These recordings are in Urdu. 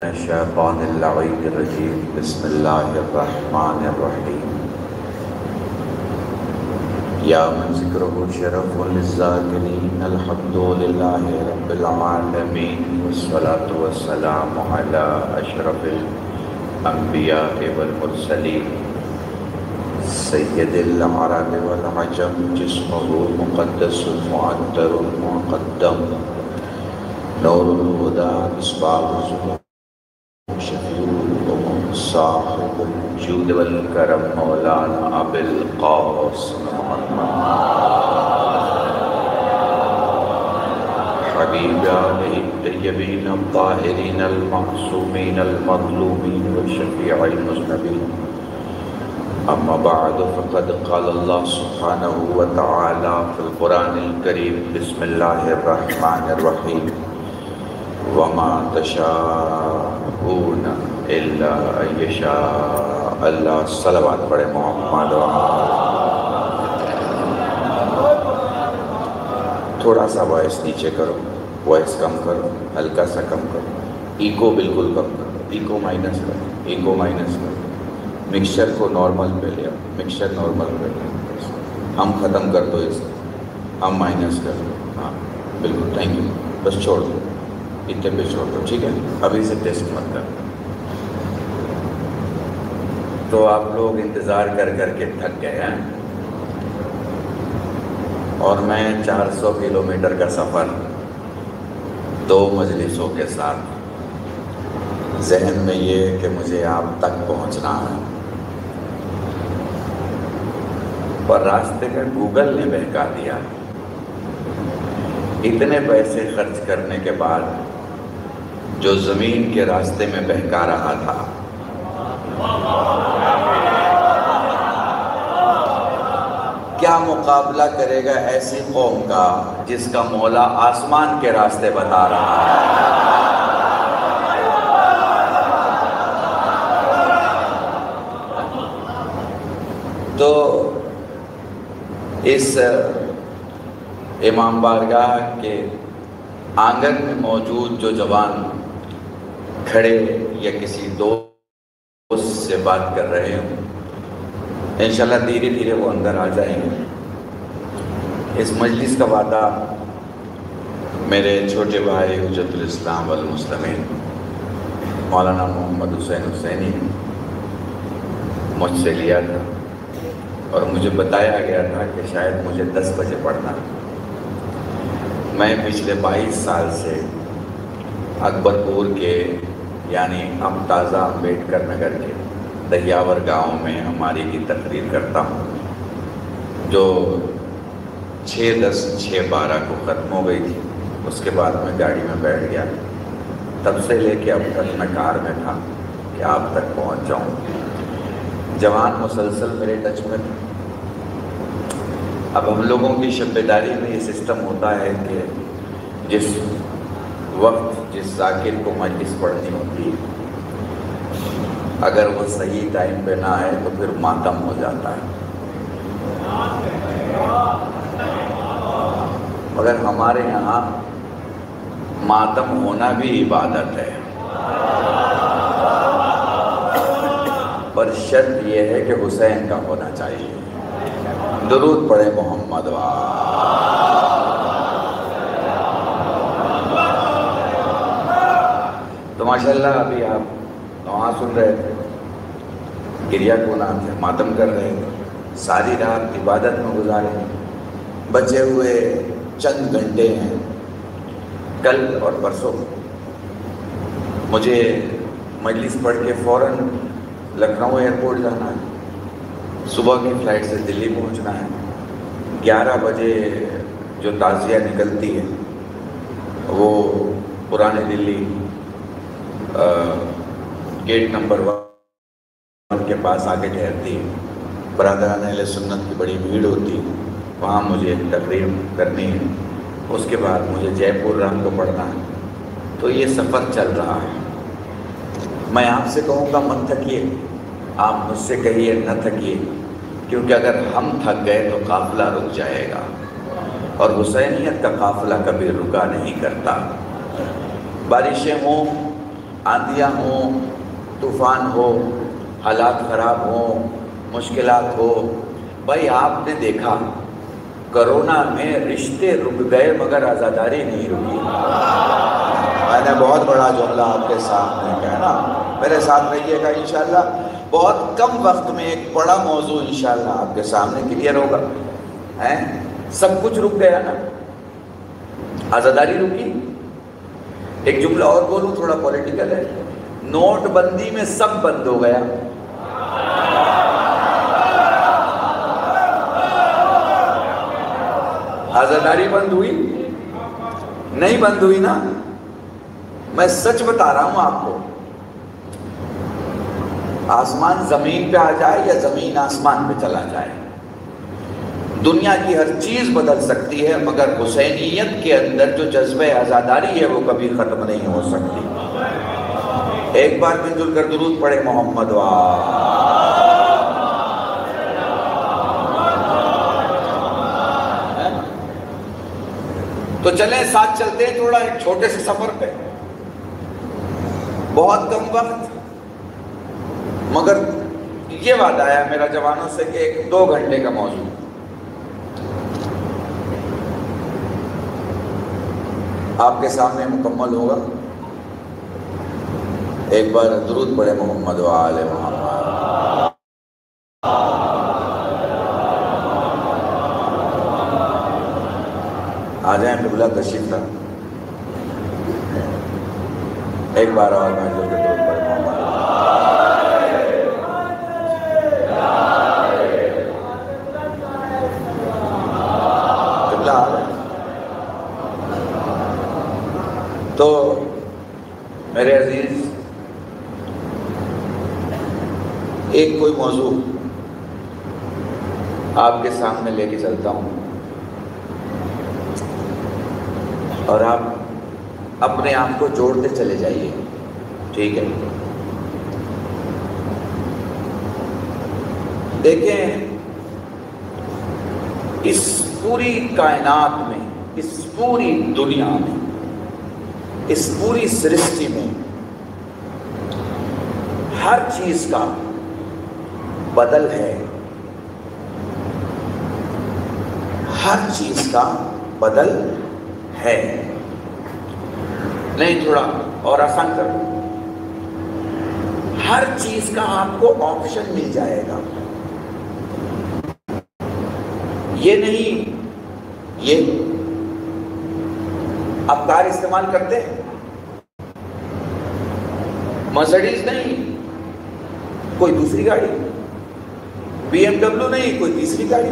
الشیطان اللعین الرجیم بسم اللہ الرحمن الرحیم یا من ذکرہ شرف للذاکرین الحمدللہ رب العالمین والصلاة والسلام علی اشرف الانبیاء والمرسلین سید العرب والعجم جسمہ مقدس معطر مقدم نور الہدى مصباح الظلم صاحب الجود والکرم مولانا ابو القاسم حبیب علیہ الطیبین الطاہرین المعصومین المظلومین والشفیع المذنبین اما بعد فقد قال اللہ سبحانہ وتعالی فی القرآن الکریم بسم اللہ الرحمن الرحیم وما تشاءون الا ان یشاء اللہ صلوات پڑھے محمد تھوڑا سا وائس نیچے کرو، وائس کم کرو، ہلکا سا کم کرو، ایکو بالکل کم کرو، ایکو مائنس کرو، ایکو مائنس کرو، مکسچر کو نارمل پہ لے آؤ، مکسچر نارمل پہ لے آؤ، ہم ختم کر دو اس کو، ہم مائنس کر دو، ہاں بالکل تھینک یو، بس چھوڑ دو اتنے پہ چھوڑ دو، ٹھیک ہے ابھی سے ٹیسٹ مت کر۔ تو آپ لوگ انتظار کر کر کے تھک گئے ہیں اور میں 400 کلومیٹر کا سفر 2 مجلسوں کے ساتھ، ذہن میں یہ کہ مجھے آپ تک پہنچنا ہے، پر راستے میں گوگل نے بہکا دیا۔ اتنے پیسے خرچ کرنے کے بعد جو زمین کے راستے میں بہکا رہا تھا، کیا مقابلہ کرے گا ایسی قوم کا جس کا مولا آسمان کے راستے بتا رہا ہے۔ تو اس امام بارگاہ کے آنگن میں موجود جو جوان کھڑے یا کسی دوست سے بات کر رہے ہوں، انشاءاللہ دھیرے دھیرے وہ اندر آ جائیں گے۔ اس مجلس کا وعدہ میرے چھوٹے بھائی حجت الاسلام والمسلمین مولانا محمد حسین حسینی مجھ سے لیا تھا، اور مجھے بتایا گیا تھا کہ شاید مجھے 10 بجے پڑھنا۔ میں پچھلے 22 سال سے اکبر پور کے یعنی اب تازہ امبیڈکر نگر کے دہیاور گاؤں میں ہماری کی تقریر کرتا ہوں، جو 6:10 6:12 کو ختم ہو گئی تھی۔ اس کے بعد میں گاڑی میں بیٹھ گیا، تب سے لے کے اب تک میں کار میں تھا کہ آپ تک پہنچ جاؤں۔ جوان مسلسل میرے ٹچ میں تھے۔ اب ہم لوگوں کی شب بیداری میں یہ سسٹم ہوتا ہے کہ جس وقت جس ذاکر کو مجلس پڑھنی ہوتی ہے، اگر وہ صحیح ٹائم پہ نہ آئے تو پھر ماتم ہو جاتا ہے۔ مگر ہمارے یہاں ماتم ہونا بھی عبادت ہے، پر شرط یہ ہے کہ حسین کا ہونا چاہیے۔ درود پڑھے محمد تو ماشاءاللہ ابھی آپ وہاں سن رہے تھے، گریہ کو نام تھے، ماتم کر رہے تھے، ساری رات عبادت میں گزارے، بچے ہوئے چند گھنٹے ہیں۔ کل اور پرسوں مجھے مجلس پڑھ کے فوراً لکھنؤ ایئرپورٹ جانا ہے، صبح کی فلائٹ سے دلی پہنچنا ہے۔ 11 بجے جو تعزیہ نکلتی ہے وہ پرانے دلی گیٹ نمبر 1 کے پاس آ کے ٹھہرتی ہے۔ برادران اہل سنت کی بڑی بھیڑ ہوتی ہے، وہاں مجھے تقریر کرنی ہے، اس کے بعد مجھے جے پور رام کو پڑھنا ہے۔ تو یہ سفر چل رہا ہے۔ میں آپ سے کہوں گا مت تھکیے، آپ مجھ سے کہیے نہ تھکیے، کیونکہ اگر ہم تھک گئے تو قافلہ رک جائے گا، اور حسینیت کا قافلہ کبھی رکا نہیں کرتا۔ بارشیں ہوں، آندیاں ہوں، طوفان ہو، حالات خراب ہوں، مشکلات ہو، بھائی آپ نے دیکھا کرونا میں رشتے رک گئے مگر عزاداری نہیں رکی۔ میں نے بہت بڑا جملہ آپ کے سامنے کہنا، میرے ساتھ رہیے گا انشاءاللہ۔ بہت کم وقت میں ایک بڑا موضوع انشاءاللہ آپ کے سامنے کلیئر ہوگا۔ سب کچھ رک گیا نا، عزاداری رکی۔ ایک جملہ اور بولوں، تھوڑا پولیٹیکل ہے، نوٹ بندی میں سب بند ہو گیا، عزاداری بند ہوئی؟ نہیں بند ہوئی نا۔ میں سچ بتا رہا ہوں آپ کو، آسمان زمین پہ آ جائے یا زمین آسمان پہ چلا جائے، دنیا کی ہر چیز بدل سکتی ہے مگر حسینیت کے اندر جو جذبہ عزاداری ہے وہ کبھی ختم نہیں ہو سکتی۔ ایک بار مل جل کر درود پڑھے محمد تو چلیں ساتھ چلتے ہیں تھوڑا ایک چھوٹے سے سفر پہ، بہت کم وقت، مگر یہ وعدہ آیا میرا جوانوں سے کہ 1-2 گھنٹے کا موضوع آپ کے سامنے مکمل ہوگا۔ ایک بار درود پڑھے محمد و آل محمد۔ آ جائیں قبلہ تشریف لا، ایک بار اور میں جو کہ درود پڑھے محمد۔ قبلہ آ رہے تو میرے عزیز، ایک کوئی موضوع آپ کے سامنے لے کے چلتا ہوں اور آپ اپنے آپ کو جوڑتے چلے جائیے، ٹھیک ہے؟ دیکھیں، اس پوری کائنات میں، اس پوری دنیا میں، اس پوری سرشتی میں ہر چیز کا بدل ہے، ہر چیز کا بدل ہے۔ نہیں، تھوڑا اور آسان کر دوں، ہر چیز کا آپ کو آپشن مل جائے گا۔ یہ نہیں، یہ آپ کار استعمال کرتے ہیں، مرسڈیز نہیں کوئی دوسری گاڑی، بی ایم ڈبلیو نہیں کوئی تیسری گاڑی،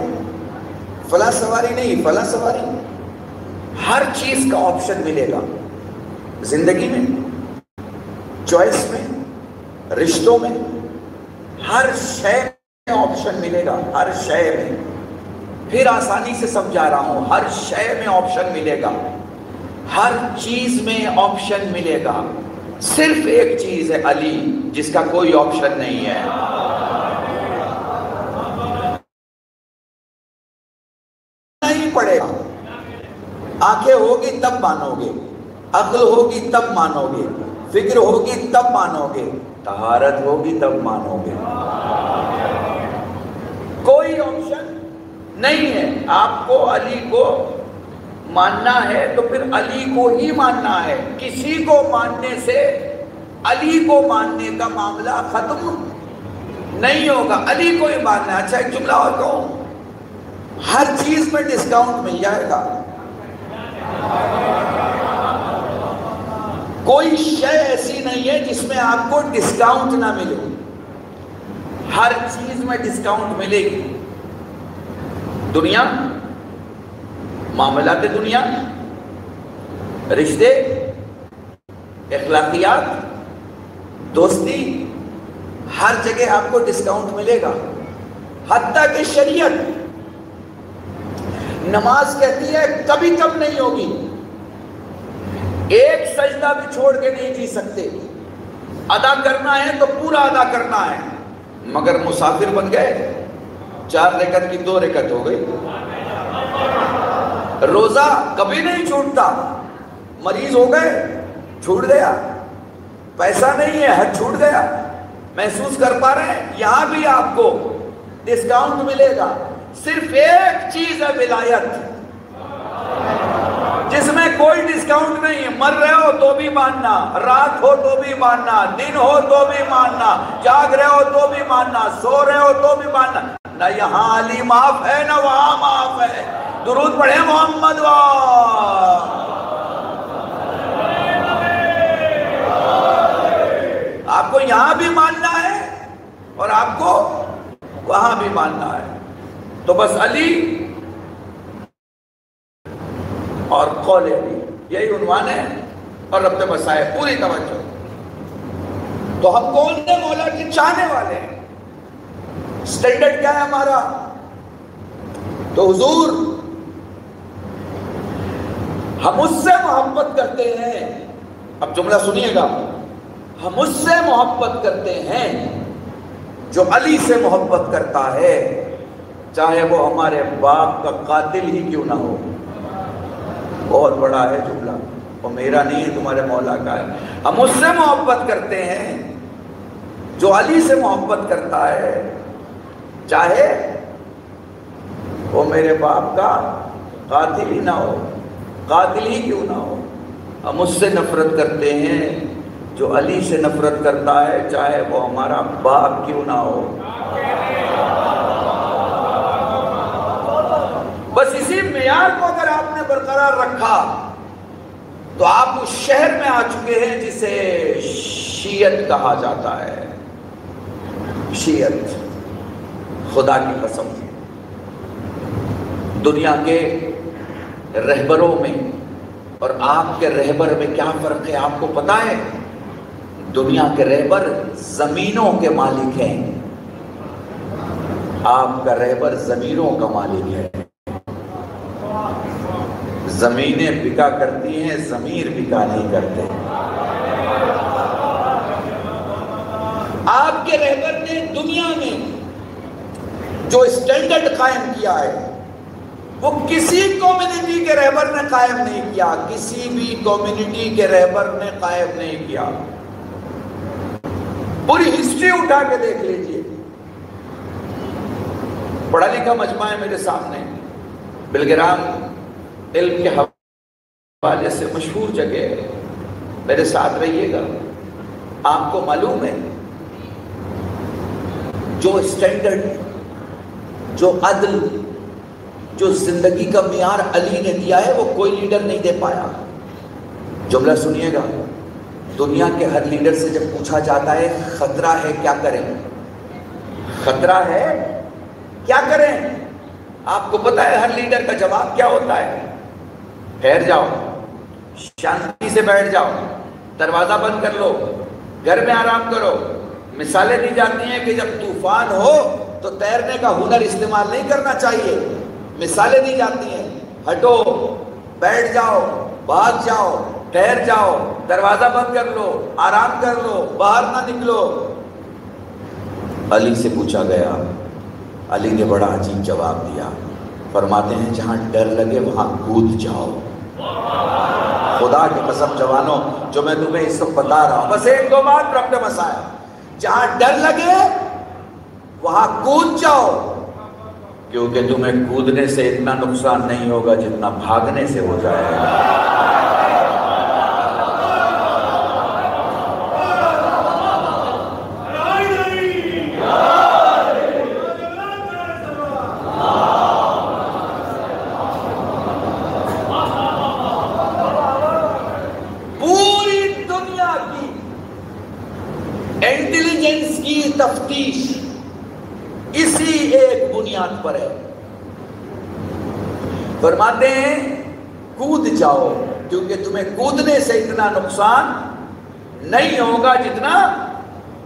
فلاں سواری نہیں فلاں سواری، ہر چیز کا آپشن ملے گا زندگی میں، چوائس میں، رشتوں میں، ہر شے میں آپشن ملے گا، ہر شے میں۔ پھر آسانی سے سمجھا رہا ہوں، ہر شے میں آپشن ملے گا، ہر چیز میں آپشن ملے گا۔ صرف ایک چیز ہے علی، جس کا کوئی آپشن نہیں ہے۔ نہیں پڑے گا، آنکھیں ہوگی تب مانو گے، عقل ہوگی تب مانو گے، فکر ہوگی تب مانو گے، طہارت ہوگی تب مانو گے۔ کوئی آپشن نہیں ہے۔ آپ کو علی کو ماننا ہے تو پھر علی کو ہی ماننا ہے، کسی کو ماننے سے علی کو ماننے کا معاملہ ختم نہیں ہوگا، علی کو ہی ماننا ہے۔ اچھا ایک جملہ اور کہوں، ہر چیز میں ڈسکاؤنٹ مل جائے گا، کوئی شے ایسی نہیں ہے جس میں آپ کو ڈسکاؤنٹ نہ ملے، ہر چیز میں ڈسکاؤنٹ ملے گی۔ دنیا، معاملات دنیا، رشتے، اخلاقیات، دوستی، ہر جگہ آپ کو ڈسکاؤنٹ ملے گا، حتیٰ کہ شریعت، نماز کہتی ہے کبھی کم نہیں ہوگی، ایک سجدہ بھی چھوڑ کے نہیں جی سکتے، ادا کرنا ہے تو پورا ادا کرنا ہے، مگر مسافر بن گئے 4 رکعت کی 2 رکعت ہو گئی۔ روزہ کبھی نہیں چھوٹتا، مریض ہو گئے چھوٹ گیا، پیسہ نہیں ہے، حد چھوٹ گیا، محسوس کر پا رہے ہیں؟ یہاں بھی آپ کو ڈسکاؤنٹ ملے گا، صرف ایک چیز ہے ولایت، جس میں کوئی ڈسکاؤنٹ نہیں ہے۔ مر رہے ہو تو بھی ماننا، رات ہو تو بھی ماننا، دن ہو تو بھی ماننا، جاگ رہے ہو تو بھی ماننا، سو رہے ہو تو بھی ماننا۔ نہ یہاں علی معاف ہے نہ وہاں معاف ہے۔ درود پڑھیں محمد آپ کو یہاں بھی ماننا ہے اور آپ کو وہاں بھی ماننا ہے۔ تو بس علی اور قول علی، یہی عنوان ہے اور ربط مسائل، پوری توجہ۔ تو ہم کون سے مولا کے چاہنے والے ہیں؟ سٹینڈرڈ کیا ہے ہمارا؟ تو حضور ہم اس سے محبت کرتے ہیں، اب جملہ سنیے گا، ہم اس سے محبت کرتے ہیں جو علی سے محبت کرتا ہے، چاہے وہ ہمارے باپ کا قاتل ہی کیوں نہ ہو۔ بہت بڑا ہے جملہ، وہ میرا نہیں ہے، تمہارے مولا کا ہے۔ ہم اس سے محبت کرتے ہیں جو علی سے محبت کرتا ہے، چاہے وہ میرے باپ کا قاتل ہی نہ ہو، قاتل ہی کیوں نہ ہو۔ ہم اس سے نفرت کرتے ہیں جو علی سے نفرت کرتا ہے، چاہے وہ ہمارا باپ کیوں نہ ہو۔ بس اسی معیار کو اگر آپ نے برقرار رکھا تو آپ اس شہر میں آ چکے ہیں جسے شیعت کہا جاتا ہے۔ شیعت، خدا کی قسم، دنیا کے رہبروں میں اور آپ کے رہبر میں کیا فرق ہے آپ کو پتہ ہے؟ دنیا کے رہبر زمینوں کے مالک ہیں، آپ کا رہبر ضمیروں کا مالک ہے۔ زمینیں بکا کرتی ہیں، ضمیر بکا نہیں کرتے۔ آپ کے رہبر نے دنیا میں جو اسٹینڈرڈ قائم کیا ہے وہ کسی کمیونٹی کے رہبر نے قائم نہیں کیا، کسی بھی کمیونٹی کے رہبر نے قائم نہیں کیا۔ پوری ہسٹری اٹھا کے دیکھ لیجئے، پڑھا لکھا مجمع ہے میرے سامنے، بلگرام علم کے حوالے سے مشہور جگہ ہے، میرے ساتھ رہیے گا۔ آپ کو معلوم ہے جو اسٹینڈرڈ، جو عدل، جو زندگی کا معیار علی نے دیا ہے وہ کوئی لیڈر نہیں دے پایا۔ جملہ سنیے گا، دنیا کے ہر لیڈر سے جب پوچھا جاتا ہے خطرہ ہے کیا کریں، خطرہ ہے کیا کریں، آپ کو پتا ہے ہر لیڈر کا جواب کیا ہوتا ہے؟ ٹھہر جاؤ، شانتی سے بیٹھ جاؤ، دروازہ بند کر لو، گھر میں آرام کرو۔ مثالیں دی جاتی ہیں کہ جب طوفان ہو تو تیرنے کا ہنر استعمال نہیں کرنا چاہیے، مثالیں دی جاتی ہیں، ہٹو، بیٹھ جاؤ، بھاگ جاؤ، ٹھہر جاؤ، دروازہ بند کر لو، آرام کر لو، باہر نہ نکلو۔ علی سے پوچھا گیا، علی نے بڑا عجیب جواب دیا، فرماتے ہیں جہاں ڈر لگے وہاں کود جاؤ۔ خدا کی قسم جوانوں، جو میں تمہیں اس وقت بتا رہا ہوں، بس ایک دو بات ربط مسائل، جہاں ڈر لگے وہاں کود جاؤ، کیونکہ تمہیں کودنے سے اتنا نقصان نہیں ہوگا جتنا بھاگنے سے ہو جائے گا۔ انٹیلیجنس کی تفتیش اسی ایک بنیاد پر ہے، فرماتے ہیں کود جاؤ کیونکہ تمہیں کودنے سے اتنا نقصان نہیں ہوگا جتنا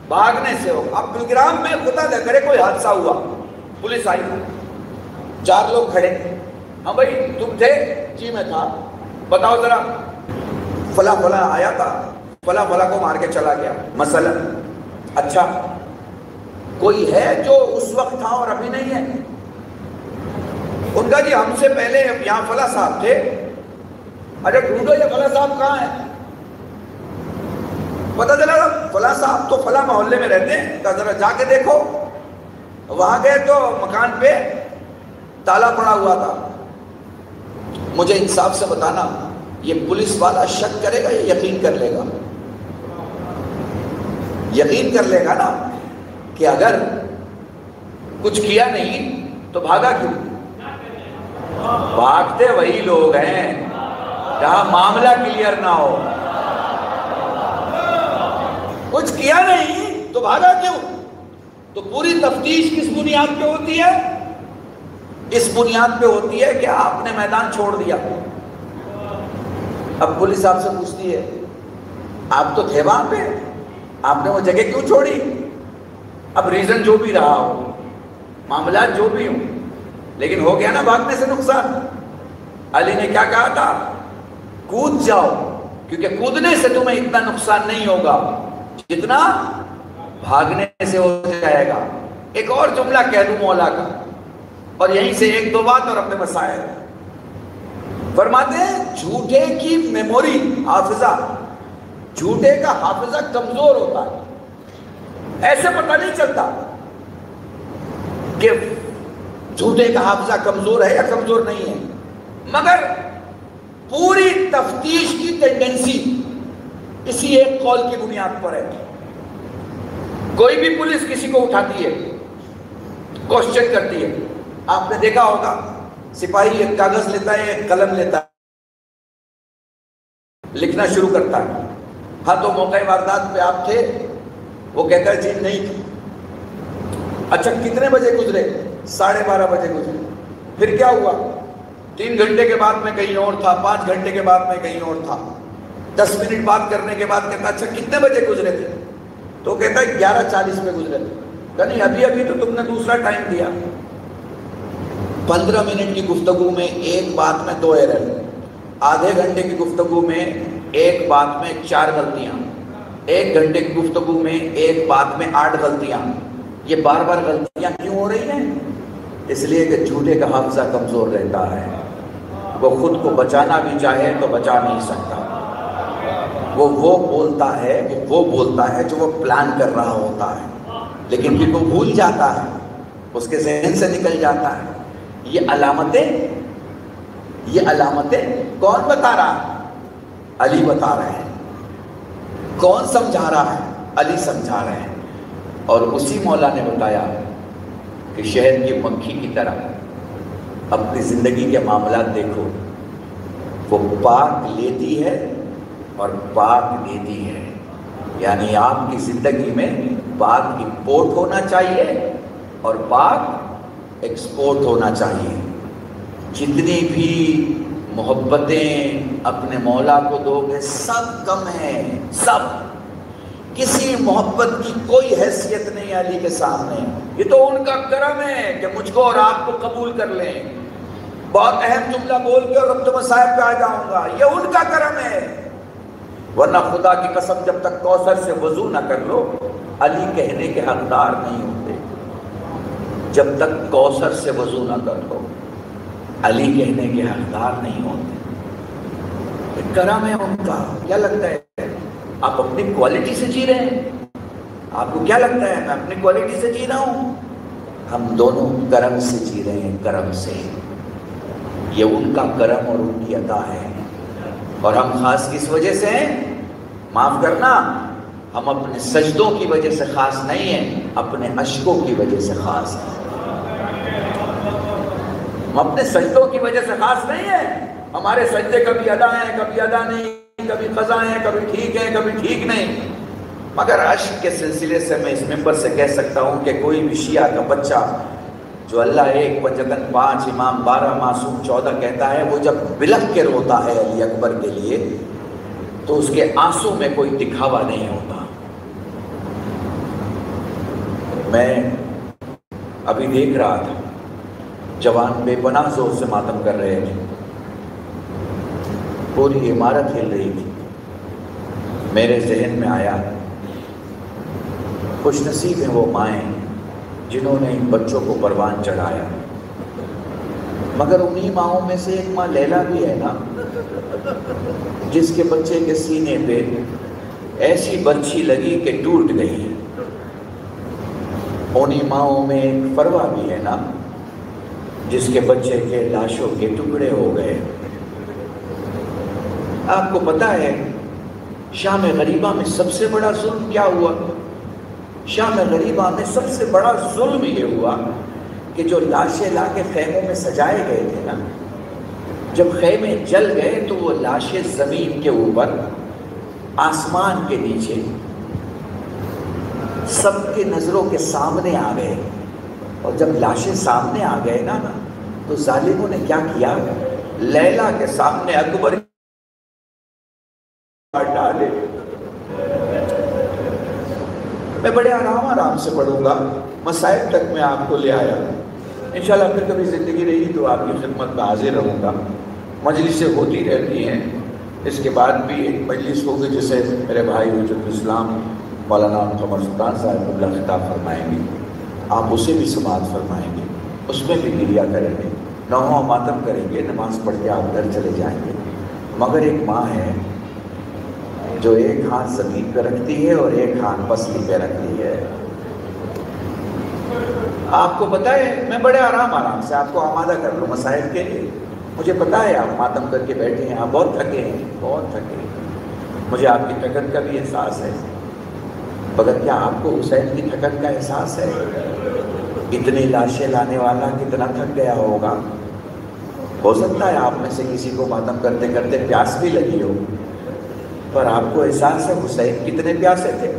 بھاگنے سے ہوگا۔ اب بلگرام میں خدا نہ کرے کوئی حادثہ ہوا، پولیس آئی، 4 لوگ کھڑے، ہاں بھائی تم تھے؟ جی میں تھا، بتاؤ ذرا، فلاں فلاں آیا تھا، فلاں فلاں کو مار کے چلا گیا مثلا۔ اچھا کوئی ہے جو اس وقت تھا اور ابھی نہیں ہے؟ ان کا جی ہم سے پہلے یہاں فلاں صاحب تھے۔ اچھا ڈھونڈو یہ فلاں صاحب کہاں ہے؟ پتہ چلا فلاں صاحب تو فلاں محلے میں رہتے ہیں، کہا ذرا جا کے دیکھو۔ وہاں گئے تو مکان پہ تالا پڑا ہوا تھا۔ مجھے انصاف سے بتانا، یہ پولیس والا شک کرے گا یا یقین کر لے گا؟ یقین کر لے گا نا کہ اگر کچھ کیا نہیں تو بھاگا کیوں؟ بھاگتے وہی لوگ ہیں جہاں معاملہ کلیئر نہ ہو۔ کچھ کیا نہیں تو بھاگا کیوں؟ تو پوری تفتیش کس بنیاد پہ ہوتی ہے؟ اس بنیاد پہ ہوتی ہے کہ آپ نے میدان چھوڑ دیا۔ اب پولیس آپ سے پوچھتی ہے آپ تو تھے وہاں پہ، آپ نے وہ جگہ کیوں چھوڑی؟ اب ریزن جو بھی رہا ہو، معاملات جو بھی ہوں، لیکن ہو گیا نا بھاگنے سے نقصان۔ علی نے کیا کہا تھا؟ کود جاؤ، کیونکہ کودنے سے تمہیں اتنا نقصان نہیں ہوگا جتنا بھاگنے سے ہو جائے گا۔ ایک اور جملہ کہہ دوں مولا کا، اور یہیں سے ایک دو بات اور اپنے مسائل۔ فرماتے ہیں جھوٹے کی میموری، حافظہ، جھوٹے کا حافظہ کمزور ہوتا ہے۔ ایسے پتہ نہیں چلتا کہ جھوٹے کا حافظہ کمزور ہے یا کمزور نہیں ہے، مگر پوری تفتیش کی ٹینڈنسی اسی ایک قول کی بنیاد پر ہے۔ کوئی بھی پولیس کسی کو اٹھاتی ہے، کوشچن کرتی ہے، آپ نے دیکھا ہوگا سپاہی ایک کاغذ لیتا ہے، ایک قلم لیتا ہے، لکھنا شروع کرتا ہے۔ ہاں تو موقع واردات پہ آپ تھے؟ وہ کہتا ہے جی نہیں تھے۔ اچھا کتنے بجے گزرے؟ 12:30 بجے گزرے۔ پھر کیا ہوا؟ 3 گھنٹے کے بعد میں کہیں اور تھا، 5 گھنٹے کے بعد میں کہیں اور تھا۔ 10 منٹ بات کرنے کے بعد کہتا اچھا کتنے بجے گزرے تھے؟ تو کہتا ہے 11:40 میں گزرے تھے۔ کہ نہیں ابھی تو تم نے دوسرا ٹائم دیا۔ 15 منٹ کی گفتگو میں ایک بات میں 2 ایرر، آدھے گھنٹے کی گفتگو میں ایک بات میں 4 غلطیاں، 1 گھنٹے کی گفتگو میں ایک بات میں 8 غلطیاں۔ یہ بار بار غلطیاں کیوں ہو رہی ہیں؟ اس لیے کہ جھوٹے کا حافظہ کمزور رہتا ہے، وہ خود کو بچانا بھی چاہے تو بچا نہیں سکتا۔ وہ بولتا ہے جو وہ پلان کر رہا ہوتا ہے، لیکن پھر وہ بھول جاتا ہے، اس کے ذہن سے نکل جاتا ہے۔ یہ علامتیں کون بتا رہا ہے؟ علی بتا رہے ہیں۔ کون سمجھا رہا ہے؟ علی سمجھا رہے ہیں۔ اور اسی مولا نے بتایا کہ شہد کی مکھی کی طرح اپنی زندگی کے معاملات دیکھو، وہ پاک لیتی ہے اور پاک دیتی ہے۔ یعنی آپ کی زندگی میں پاک امپورٹ ہونا چاہیے اور پاک ایکسپورٹ ہونا چاہیے۔ جتنی بھی محبتیں اپنے مولا کو دو گے سب کم ہیں، سب، کسی محبت کی کوئی حیثیت نہیں علی کے سامنے۔ یہ تو ان کا کرم ہے کہ مجھ کو اور آپ کو قبول کر لیں۔ بہت اہم جملہ بول کے اور اب تو مصائب پہ آ جاؤں گا، یہ ان کا کرم ہے۔ ورنہ خدا کی قسم جب تک کوثر سے وضو نہ کر لو علی کہنے کے حقدار نہیں ہوتے۔ جب تک کوثر سے وضو نہ کر لو علی کہنے کے حقدار نہیں ہوتے۔ کرم ہے ان کا۔ کیا لگتا ہے آپ اپنی کوالٹی سے جی رہے ہیں؟ آپ کو کیا لگتا ہے میں اپنی کوالٹی سے جی رہا ہوں؟ ہم دونوں کرم سے جی رہے ہیں، کرم سے۔ یہ ان کا کرم اور ان کی عطا ہے۔ اور ہم خاص کس وجہ سے ہیں؟ معاف کرنا، ہم اپنے سجدوں کی وجہ سے خاص نہیں ہیں، اپنے اشکوں کی وجہ سے خاص ہیں۔ ہم اپنے سجدوں کی وجہ سے خاص نہیں ہیں۔ ہمارے سجدے کبھی ادا ہیں، کبھی ادا نہیں، کبھی قضا ہیں، کبھی ٹھیک ہیں، کبھی ٹھیک نہیں۔ مگر اشک کے سلسلے سے میں اس ممبر سے کہہ سکتا ہوں کہ کوئی بھی شیعہ کا بچہ جو اللہ 1 پنجتن 5 امام 12 معصوم 14 کہتا ہے، وہ جب بلک کے روتا ہے علی اکبر کے لیے تو اس کے آنسوں میں کوئی دکھاوا نہیں ہوتا۔ میں ابھی دیکھ رہا تھا جوان بے پناہ زور سے ماتم کر رہے تھے، پوری عمارت ہل رہی تھی۔ میرے ذہن میں آیا خوش نصیب ہیں وہ مائیں جنہوں نے ان بچوں کو پروان چڑھایا، مگر انہی ماؤں میں سے ایک ماں لیلا بھی ہے نا، جس کے بچے کے سینے پہ ایسی برچھی لگی کہ ٹوٹ گئی ہے۔ انہی ماؤں میں ایک فروا بھی ہے نا، جس کے بچے کے لاشوں کے ٹکڑے ہو گئے۔ آپ کو پتا ہے شام غریبہ میں سب سے بڑا ظلم کیا ہوا؟ شام غریبہ میں سب سے بڑا ظلم یہ ہوا کہ جو لاشیں لا کے خیموں میں سجائے گئے تھے نا، جب خیمے جل گئے تو وہ لاشیں زمین کے اوپر، آسمان کے نیچے، سب کی نظروں کے سامنے آ گئے۔ اور جب لاشیں سامنے آ گئے نا تو ظالموں نے کیا کیا؟ لیلا کے سامنے اکبر ڈالے۔ میں بڑے آرام سے پڑھوں گا، مسائل تک میں آپ کو لے آیا۔ انشاءاللہ پھر کبھی زندگی رہی تو آپ کی خدمت میں حاضر رہوں گا۔ مجلسیں ہوتی رہتی ہیں، اس کے بعد بھی ایک مجلس ہوگی جسے میرے بھائی حجت الاسلام مولانا قمر سلطان صاحب اللہ خطاب فرمائیں گے، آپ اسے بھی سماعت فرمائیں گے، اس میں بھی گریہ کریں گے، نوحہ ماتم کریں گے، نماز پڑھ کے آپ گھر چلے جائیں گے۔ مگر ایک ماں ہے جو ایک ہاتھ زمین پہ رکھتی ہے اور ایک ہاتھ پسلی پہ رکھتی ہے۔ آپ کو پتا ہے میں بڑے آرام سے آپ کو آمادہ کر لوں مسائل کے لیے۔ مجھے پتا ہے آپ ماتم کر کے بیٹھے ہیں، آپ بہت تھکے ہیں، بہت تھکے ہیں، مجھے آپ کی تھکن کا بھی احساس ہے، مگر کیا آپ کو حسین کی تھکن کا احساس ہے؟ اتنی لاشیں لانے والا کتنا تھک گیا ہوگا۔ ہو سکتا ہے آپ میں سے کسی کو ماتم کرتے کرتے پیاس بھی لگی ہو، پر آپ کو احساس ہے حسین کتنے پیاسے تھے۔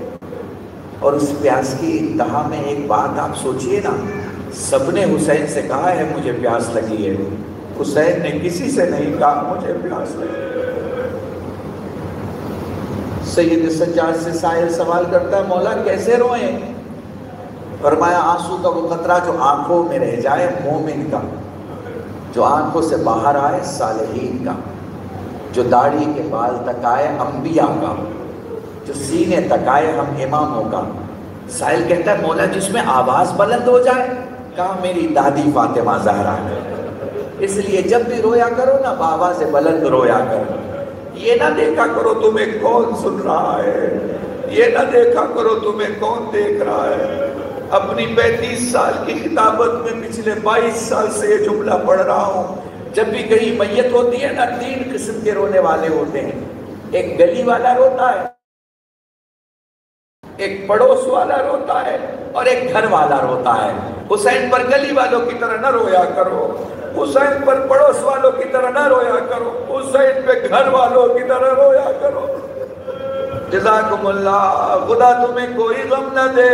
اور اس پیاس کی انتہا میں ایک بات آپ سوچئے نا، سب نے حسین سے کہا ہے مجھے پیاس لگی ہے، حسین نے کسی سے نہیں کہا مجھے پیاس لگی ہے۔ سید سجاد سے سائل سوال کرتا ہے مولا کیسے روئیں؟ فرمایا آنسو کا وہ قطرہ جو آنکھوں میں رہ جائے مومن کا، جو آنکھوں سے باہر آئے صالحین کا، جو داڑھی کے بال تک آئے انبیاء کا، جو سینے تک آئے ہم اماموں کا۔ سائل کہتا ہے مولا جس میں آواز بلند ہو جائے، کہا میری دادی فاطمہ زہرا ہے۔ اس لیے جب بھی رویا کرو نا بآواز بلند رویا کرو، یہ نہ دیکھا کرو تمہیں کون سن رہا ہے، یہ نہ دیکھا کرو تمہیں کون دیکھ رہا ہے۔ اپنی 35 سال کی خطابت میں پچھلے 22 سال سے یہ جملہ پڑھ رہا ہوں، جب بھی کہیں میت ہوتی ہے نا 3 قسم کے رونے والے ہوتے ہیں، ایک گلی والا روتا ہے، ایک پڑوس والا روتا ہے، اور ایک گھر والا روتا ہے۔ حسین پر گلی والوں کی طرح نہ رویا کرو، حسین پر پڑوس والوں کی طرح نہ رویا کرو، حسین پہ گھر والوں کی طرح رویا کرو۔ جزاکم اللہ، خدا تمہیں کوئی غم نہ دے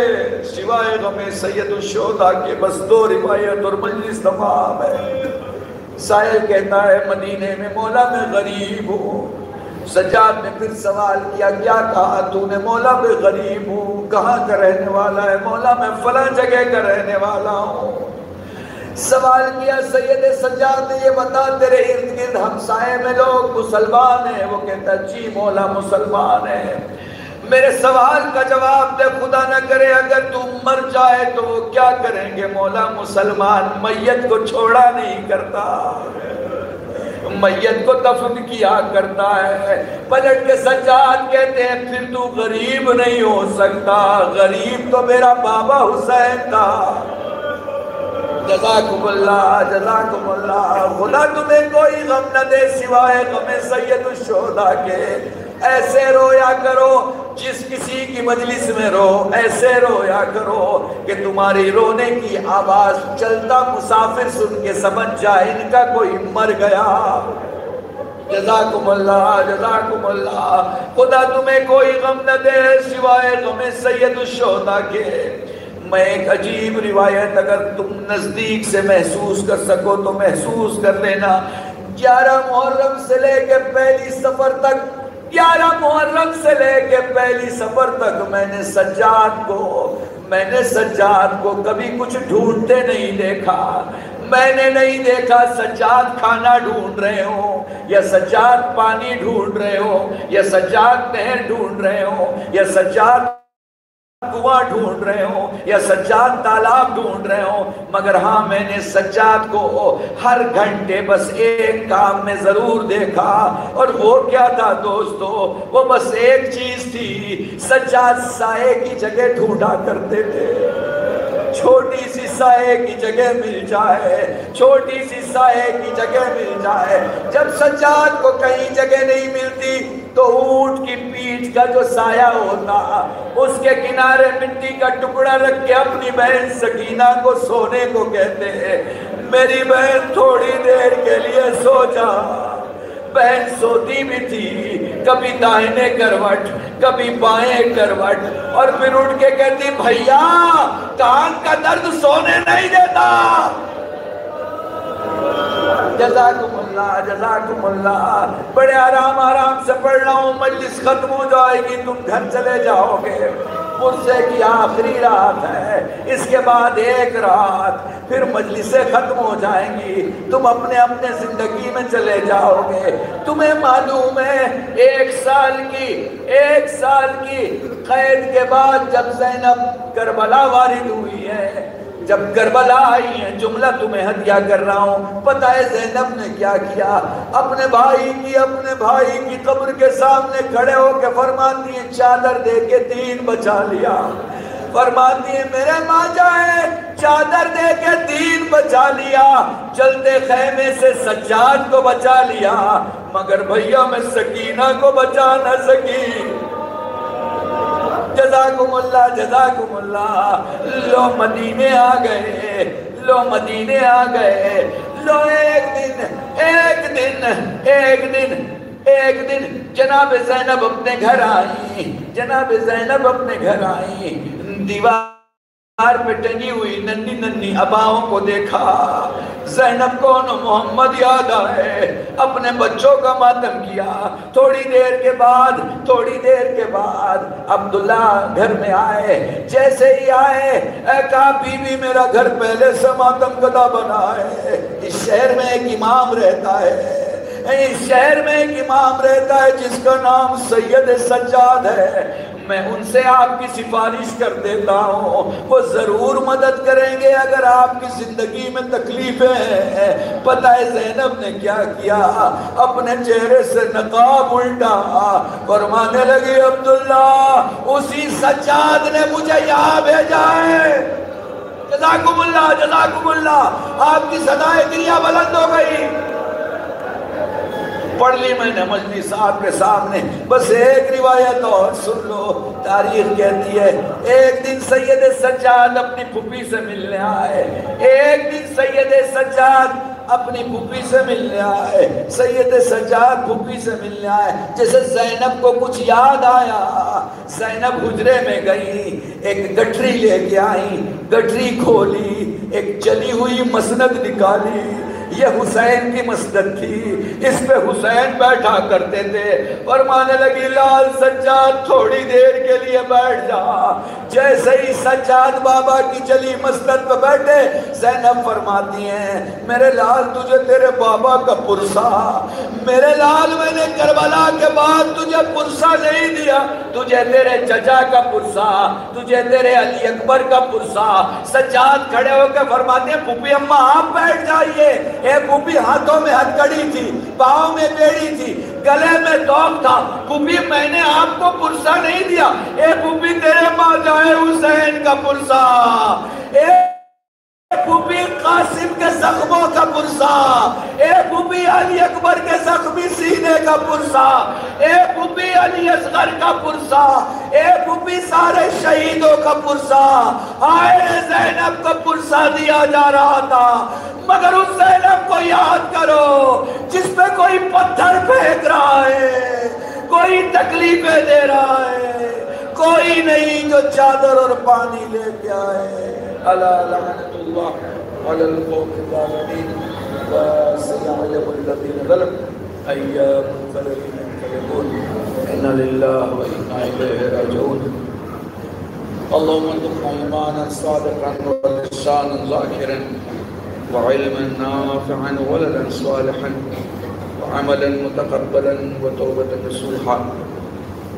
سوائے غم سید الشہداء کے، بس 2 روایت اور مجلس تمام ہے۔ سائل کہتا ہے مدینے میں مولا میں غریب ہوں۔ سجاد نے پھر سوال کیا کیا کہا تو نے؟ مولا میں غریب ہوں۔ کہاں کا رہنے والا ہے؟ مولا میں فلاں جگہ کا رہنے والا ہوں۔ سوال کیا سید سجاد نے یہ بتا تیرے ارد گرد ہمسائے میں لوگ مسلمان ہیں؟ وہ کہتا جی مولا مسلمان ہیں۔ میرے سوال کا جواب دے، خدا نہ کرے اگر تو مر جائے تو وہ کیا کریں گے؟ مولا مسلمان میت کو چھوڑا نہیں کرتا، میت کو دفن کیا کرتا ہے۔ پلٹ کے سجاد کہتے ہیں پھر تو غریب نہیں ہو سکتا، غریب تو میرا بابا حسین تھا۔ جزاکم اللہ، جزاکم اللہ، خدا تمہیں کوئی غم نہ دے سوائے غم سید الشہداء کے۔ ایسے رویا کرو، جس کسی کی مجلس میں رو ایسے رویا کرو کہ تمہاری رونے کی آواز چلتا مسافر سن کے سمجھ جائے ان کا کوئی مر گیا۔ جزاکم اللہ، جزاکم اللہ، خدا تمہیں کوئی غم نہ دے سوائے غم سید الشہداء کے۔ میں ایک عجیب روایت اگر تم نزدیک سے محسوس کر سکو تو محسوس کر لینا۔ 11 محرم سے لے کے پہلی سفر تک، 11 محرم سے لے کے پہلی سفر تک میں نے سجاد کو کبھی کچھ ڈھونڈتے نہیں دیکھا۔ میں نے نہیں دیکھا سجاد کھانا ڈھونڈ رہے ہوں، یا سجاد پانی ڈھونڈ رہے ہوں، یا سجاد نہر ڈھونڈ رہے ہوں، یا سجاد کنواں ڈھونڈ رہے ہوں یا سجاد تالاب ڈھونڈ رہے ہوں، مگر ہاں میں نے سجاد کو ہر گھنٹے بس ایک کام میں ضرور دیکھا، اور وہ کیا تھا دوستو؟ وہ بس ایک چیز تھی، سجاد سائے کی جگہ ڈھونڈا کرتے تھے۔ چھوٹی سی سائے کی جگہ مل جائے، چھوٹی سی سائے کی جگہ مل جائے۔ جب سجاد کو کہیں جگہ نہیں ملتی تو اونٹ کی پیٹھ کا جو سایہ ہوتا اس کے کنارے مٹی کا ٹکڑا رکھ کے اپنی بہن سکینہ کو سونے کو کہتے ہیں، میری بہن تھوڑی دیر کے لیے سو جا۔ بہن سوتی بھی تھی، کبھی دائیں کروٹ کبھی بائیں کروٹ، اور پھر اٹھ کے کہتی بھیا کان کا درد سونے نہیں دیتا۔ جزاکم اللہ جزاکم اللہ، بڑے آرام آرام سے پڑھ رہا ہوں، مجلس ختم ہو جائے گی، تم گھر چلے جاؤ گے۔ پرسے کی آخری رات ہے، اس کے بعد ایک رات، پھر مجلسیں ختم ہو جائیں گی، تم اپنے اپنے زندگی میں چلے جاؤ گے۔ تمہیں معلوم ہے ایک سال کی قید کے بعد جب زینب کربلا وارد ہوئی ہے، جب کربلا آئی ہے، جملہ تمہیں ہدیہ کر رہا ہوں، پتہ ہے زینب نے کیا کیا؟ اپنے بھائی کی قبر کے سامنے کھڑے ہو کے فرماتی ہیں چادر دے کے دین بچا لیا۔ فرماتی ہیں میرے ماں جائے چادر دے کے دین بچا لیا، چلتے خیمے سے سجاد کو بچا لیا، مگر بھیا میں سکینہ کو بچا نہ سکی۔ جزاکم اللہ جزاکم اللہ۔ لو مدینے آ گئے، لو مدینے آ گئے، لو ایک دن جناب زینب اپنے گھر آئی، جناب زینب اپنے گھر آئی، دیوار پہ ٹنگی ہوئی ننھی ننھی اباؤں کو دیکھا، زینب کو محمد یاد آئے، اپنے بچوں کا ماتم کیا۔ تھوڑی دیر کے بعد عبداللہ گھر میں آئے، جیسے ہی آئے کہا بی بی میرا گھر پہلے سے ماتم کدہ بنا ہے، اس شہر میں ایک امام رہتا ہے، اس شہر میں ایک امام رہتا ہے جس کا نام سید سجاد ہے، میں ان سے آپ کی سفارش کر دیتا ہوں، وہ ضرور مدد کریں گے اگر آپ کی زندگی میں تکلیفیں ہیں۔ پتہ ہے زینب نے کیا کیا؟ اپنے چہرے سے نقاب الٹا، فرمانے لگی عبداللہ اسی سجاد نے مجھے یہاں بھیجا ہے۔ جزاکم اللہ جزاکم اللہ، آپ کی صدائے گریہ بلند ہو گئی۔ پڑھ لی میں نے مجلس آپ کے سامنے، بس ایک روایت اور سن لو۔ تاریخ کہتی ہے ایک دن سید سجاد اپنی پھوپھی سے ملنے آئے، ایک دن سید سجاد اپنی پھوپھی سے ملنے آئے، سید سجاد پھوپھی سے ملنے آئے۔ جیسے زینب کو کچھ یاد آیا، زینب حجرے میں گئی، ایک گٹھری لے کے آئی، گٹھری کھولی، ایک جلی ہوئی مسند نکالی، یہ حسین کی مسند تھی، اس پہ حسین بیٹھا کرتے تھے۔ فرمانے لگی لال سجاد تھوڑی دیر کے لیے بیٹھ جا۔ جیسے ہی سجاد بابا کی جلی مسند پہ بیٹھے، زینب فرماتی ہیں میرے لال تجھے تیرے بابا کا پرسا، میرے لال میں نے کربلا کے بعد تجھے پرسا نہیں دیا، تجھے تیرے چچا کا پرسا، تجھے تیرے علی اکبر کا پرسا۔ سجاد کھڑے ہو کے فرماتے ہیں پھوپھی اماں آپ بیٹھ جائیے۔ اے پھوپھی ہاتھوں میں ہتکڑی تھی، پاؤں میں بیڑی تھی، گلے میں توق تھا، پھوپھی میں نے آپ کو پرسا نہیں دیا، اے پھوپھی تیرے ماں جائے حسین کا پرسا، اے پھوپھی قاسم کے زخموں کا پرسا، اے پھوپھی علی اکبر کے زخمی سینے کا پرسا، اے پھوپھی علی اصغر کا پرسا، اے پھوپھی سارے شہیدوں کا پرسا۔ آئے زینب کو پرسا دیا جا رہا تھا، مگر اس زینب کو یاد کرو جس پہ کوئی پتھر پھینک رہا ہے، کوئی تکلیفیں دے رہا ہے، کوئی نہیں جو چادر اور پانی لے کے آئے۔ الا لعنت اللہ علی القوم الظالمین وسيعلم الذين ظلموا أي منقلب ينقلبون إنا لله وإنا إليه راجعون اللهم ارزقنا إيمانا صادقا ولسانا ذاكرا وعلما نافعا ولدا صالحا وعملا متقبلا وتوبة نصوحا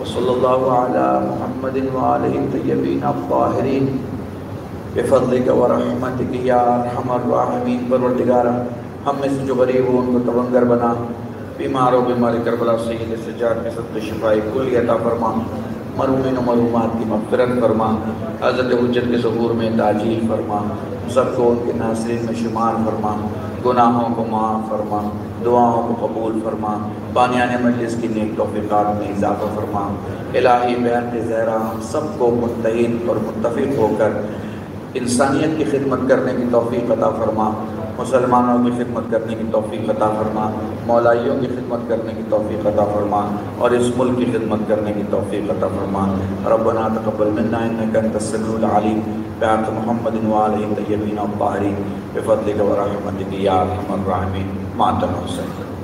وصلی اللہ علی محمد وآلہ الطیبین الطاہرین بفضلک ورحمتک یا ارحم الراحمین۔ پروردگارا ہم میں سے جو غریب ہو ان کو توانگر بنا، بیمار ہو بیمار کربلا سید سجاد کے صدقے شفائی کلی عطا فرما، مرحومین و مرحومات کی مغفرت فرما، حضرت حجت کے ظہور میں تاجیل فرما، سب کو ان کے ناصرین میں شمار فرما، گناہوں کو معاف فرما، دعاؤں کو قبول فرما، بانیان مجلس کی نیک توفیقات میں اضافہ فرما۔ الہی بیان کے زہرا ہم سب کو متحد اور متفق ہو کر انسانیت کی خدمت کرنے کی توفیق عطا فرما، مسلمانوں کی خدمت کرنے کی توفیق عطا فرما، مولائیوں کی خدمت کرنے کی توفیق عطا فرما، اور اس ملک کی خدمت کرنے کی توفیق عطا فرما۔ ربنا تقبل منا انک انت السمیع العلیم بحق محمد وآلہ الطیبین الطاہرین بفضلک ورحمتک یا ارحم الراحمین۔ ماتم حسین۔